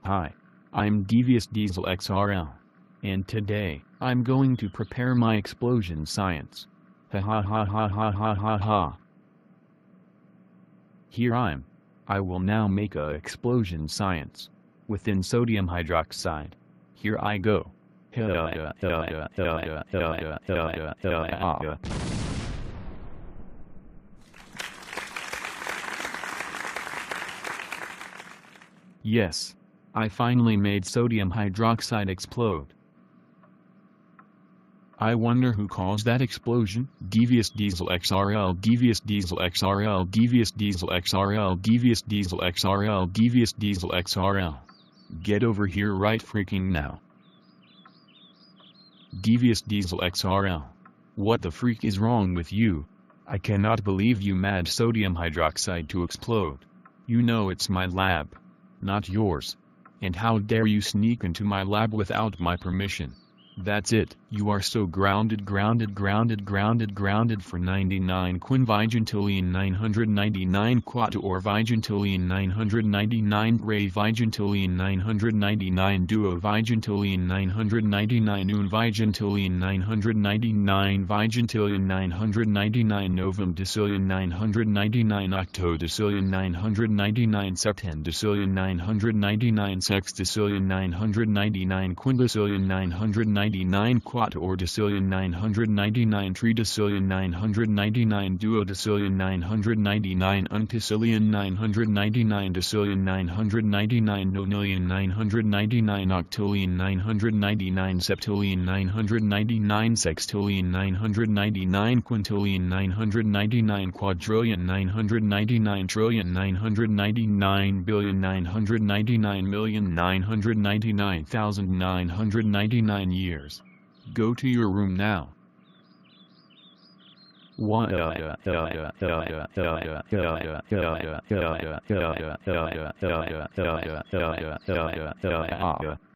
Hi. I'm Devious Diesel XRL. And today, I'm going to prepare my explosion science. Ha ha ha ha ha ha ha ha. Here I will now make a explosion science. Within sodium hydroxide. Here I go. Yes. I finally made sodium hydroxide explode. I wonder who caused that explosion? Devious Diesel XRL, Devious Diesel XRL, Devious Diesel XRL, Devious Diesel XRL, Devious Diesel XRL. Get over here right freaking now. Devious Diesel XRL. What the freak is wrong with you? I cannot believe you mad sodium hydroxide to explode. You know it's my lab, not yours. And how dare you sneak into my lab without my permission? That's it. You are so grounded for 99 quinvigintillion 999 quat or vigintillion 999 ray vigintillion 999 duo vigintillion 999 un vigintillion 999 vigintillion 999 novum decillion 999 octodecillion 999 septendecillion 999 sextecillion 999 quindecillion 999 quat or decillion 999 tridecillion 999 duodecillion 999 unticillion 999 decillion 999 nonillion 999 octillion 999 septillion 999 sextillion 999 quintillion 999 quadrillion 999 trillion 999 billion 999 million 999,999 years. Go to your room now.